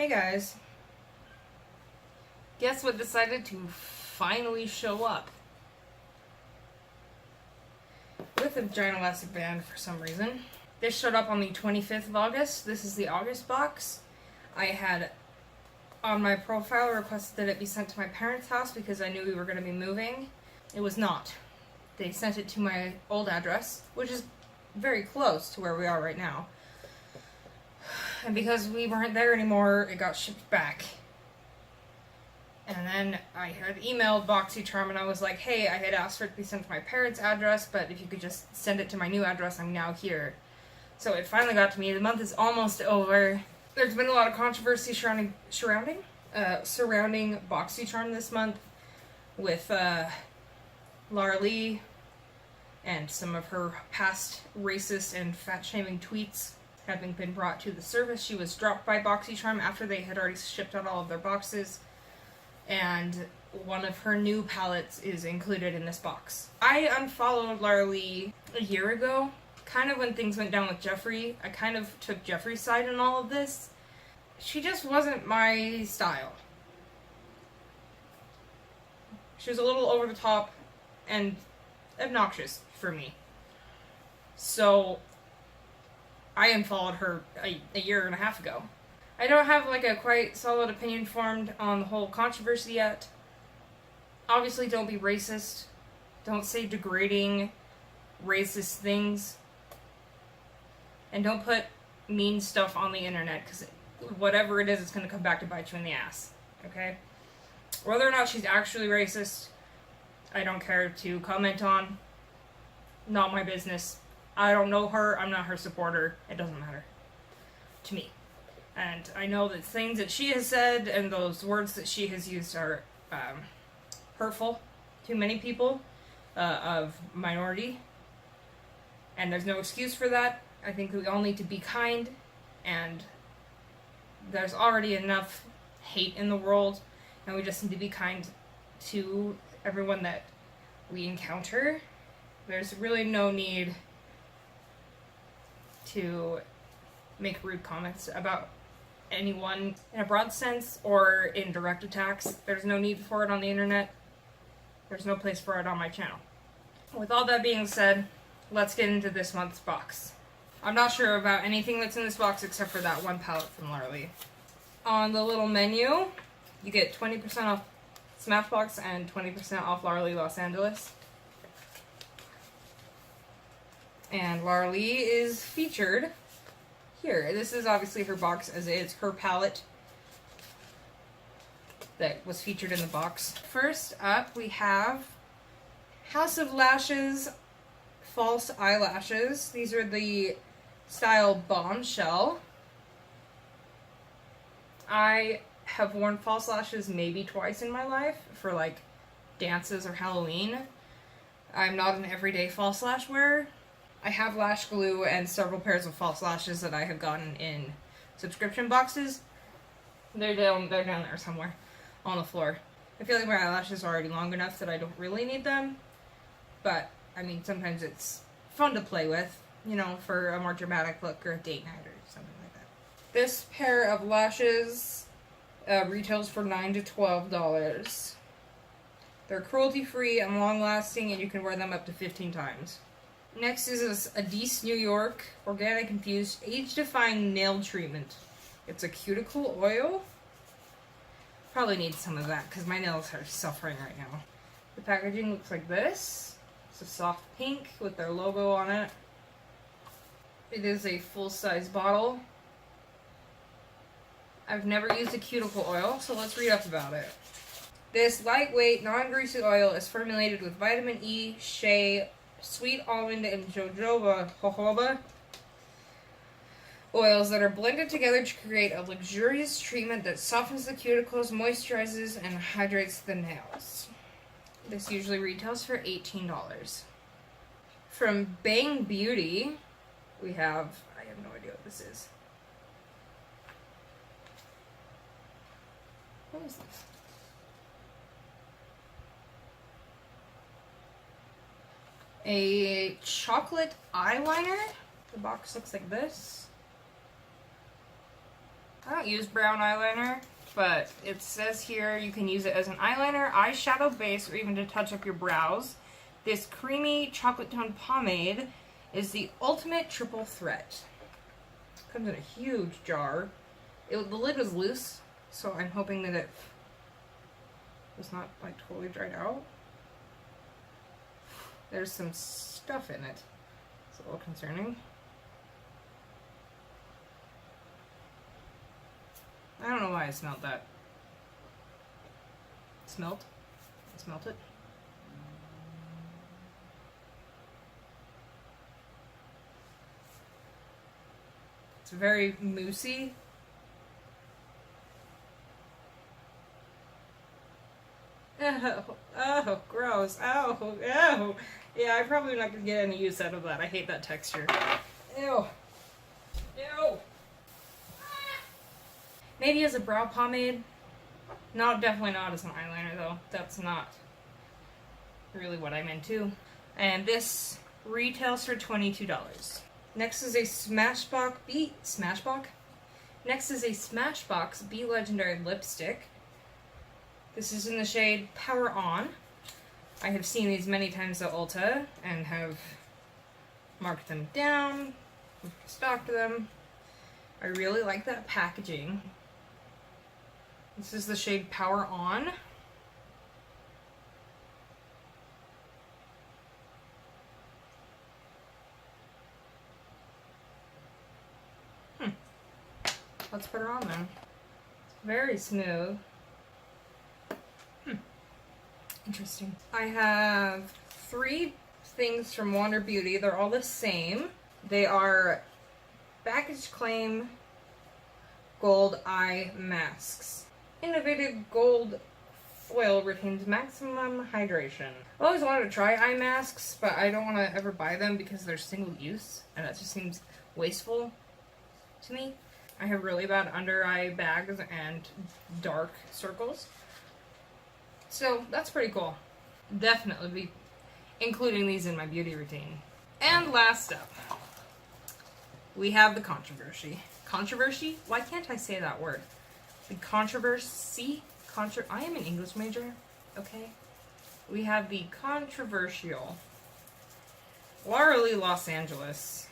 Hey guys. Guess what decided to finally show up? With a giant elastic band for some reason. This showed up on the 25th of August. This is the August box. I had on my profile requested that it be sent to my parents' house because I knew we were going to be moving. It was not. They sent it to my old address, which is very close to where we are right now. And because we weren't there anymore, it got shipped back. And then I had emailed BoxyCharm and I was like, hey, I had asked for it to be sent to my parents' address, but if you could just send it to my new address, I'm now here. So it finally got to me. The month is almost over. There's been a lot of controversy surrounding BoxyCharm this month with Laura Lee and some of her past racist and fat-shaming tweets having been brought to the surface. She was dropped by BoxyCharm after they had already shipped out all of their boxes, and one of her new palettes is included in this box. I unfollowed Laura Lee a year ago, kind of when things went down with Jeffree. I kind of took Jeffree's side in all of this. She just wasn't my style. She was a little over the top and obnoxious for me. So I unfollowed her a year and a half ago. I don't have like a quite solid opinion formed on the whole controversy yet. Obviously, don't be racist. Don't say degrading, racist things. And don't put mean stuff on the internet, because whatever it is, it's going to come back to bite you in the ass. Okay? Whether or not she's actually racist, I don't care to comment on. Not my business. I don't know her. I'm not her supporter. It doesn't matter to me. And I know that things that she has said and those words that she has used are hurtful to many people of minority. And there's no excuse for that. I think we all need to be kind. And there's already enough hate in the world. And we just need to be kind to everyone that we encounter. There's really no need to make rude comments about anyone in a broad sense or in direct attacks. There's no need for it on the internet. There's no place for it on my channel. With all that being said, let's get into this month's box. I'm not sure about anything that's in this box except for that one palette from Laura Lee. On the little menu, you get 20% off Smashbox and 20% off Laura Lee Los Angeles. And Laura Lee is featured here. This is obviously her box, as it's her palette that was featured in the box. First up, we have House of Lashes false eyelashes. These are the style Bombshell. I have worn false lashes maybe twice in my life for like dances or Halloween. I'm not an everyday false lash wearer. I have lash glue and several pairs of false lashes that I have gotten in subscription boxes. They're down there somewhere on the floor. I feel like my eyelashes are already long enough that I don't really need them. But, I mean, sometimes it's fun to play with, you know, for a more dramatic look or a date night or something like that. This pair of lashes retails for $9 to $12. They're cruelty-free and long-lasting, and you can wear them up to 15 times. Next is this Adise New York Organic Infused Age-Defying Nail Treatment. It's a cuticle oil. Probably need some of that because my nails are suffering right now. The packaging looks like this. It's a soft pink with their logo on it. It is a full-size bottle. I've never used a cuticle oil, so let's read up about it. This lightweight, non-greasy oil is formulated with vitamin E, shea, sweet almond, and jojoba oils that are blended together to create a luxurious treatment that softens the cuticles, moisturizes, and hydrates the nails. This usually retails for $18. From Bang Beauty, we have, I have no idea what this is. What is this? A chocolate eyeliner. The box looks like this. I don't use brown eyeliner, but it says here you can use it as an eyeliner, eyeshadow base, or even to touch up your brows. This creamy chocolate tone pomade is the ultimate triple threat. Comes in a huge jar. The lid is loose, so I'm hoping that it was not like totally dried out. There's some stuff in it. It's a little concerning. I don't know why I smelled that. Smelt? I smelt it. It's very moussey. Oh, gross. Oh. Yeah, I'm probably not going to get any use out of that. I hate that texture. Ew. Maybe as a brow pomade. Definitely not as an eyeliner, though. That's not really what I'm into. And this retails for $22. Next is a Smashbox Be Legendary lipstick. This is in the shade Power On. I have seen these many times at Ulta and have marked them down, stocked them. I really like that packaging. This is the shade Power On. Let's put her on then. It's very smooth. Interesting. I have 3 things from Wander Beauty. They're all the same. They are Package Claim Gold Eye Masks. Innovative gold foil retains maximum hydration. I always wanted to try eye masks, but I don't want to ever buy them because they're single use, and that just seems wasteful to me. I have really bad under eye bags and dark circles. So that's pretty cool. Definitely be including these in my beauty routine. And last up, we have the controversy. Controversy? Why can't I say that word? The controversy? I am an English major, okay? We have the controversial Laura Lee Los Angeles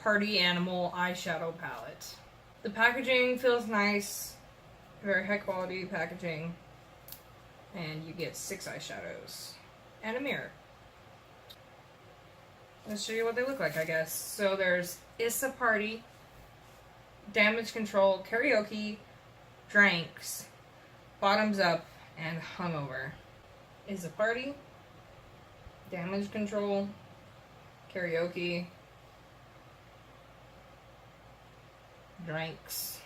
Party Animal Eyeshadow Palette. The packaging feels nice, very high quality packaging, and you get 6 eyeshadows and a mirror. Let's show you what they look like, I guess. So there's It's a Party, Damage Control, Karaoke, Drinks, Bottoms Up, and Hungover. It's a Party, Damage Control, Karaoke, Drinks,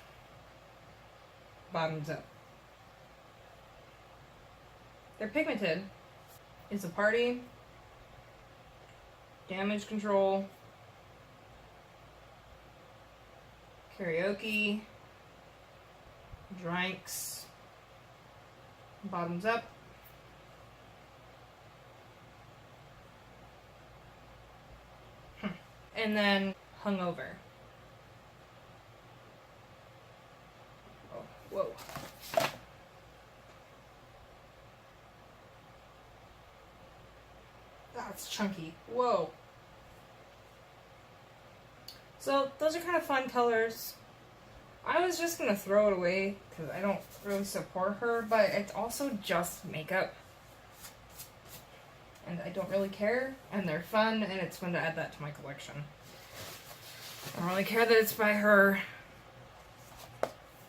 Bottoms Up. They're pigmented. It's a Party, Damage Control, Karaoke, Drinks, Bottoms Up, and then Hungover. Oh, whoa. That's chunky. Whoa. So those are kind of fun colors. I was just gonna throw it away because I don't really support her, but it's also just makeup. And I don't really care, and they're fun, and it's fun to add that to my collection. I don't really care that it's by her.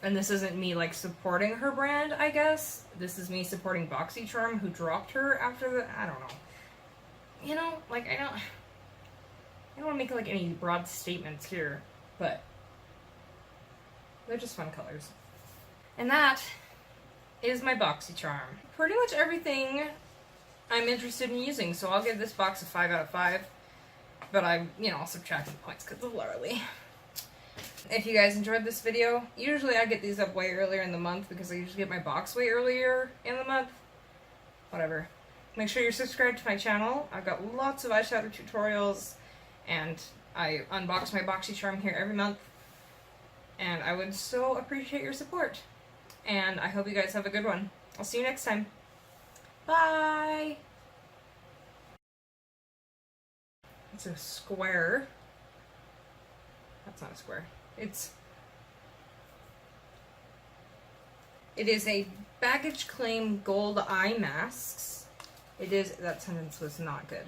And this isn't me like supporting her brand, I guess. This is me supporting BoxyCharm, who dropped her after the, I don't know. You know, like I don't want to make like any broad statements here, but they're just fun colors. And that is my BoxyCharm. Pretty much everything I'm interested in using, so I'll give this box a 5 out of 5. But I'm, subtracting points because of Laura Lee. If you guys enjoyed this video, usually I get these up way earlier in the month because I usually get my box way earlier in the month. Whatever. Make sure you're subscribed to my channel. I've got lots of eyeshadow tutorials, and I unbox my BoxyCharm here every month. And I would so appreciate your support. And I hope you guys have a good one. I'll see you next time. Bye! It's a square. That's not a square. It is a baggage claim gold eye masks. That sentence was not good.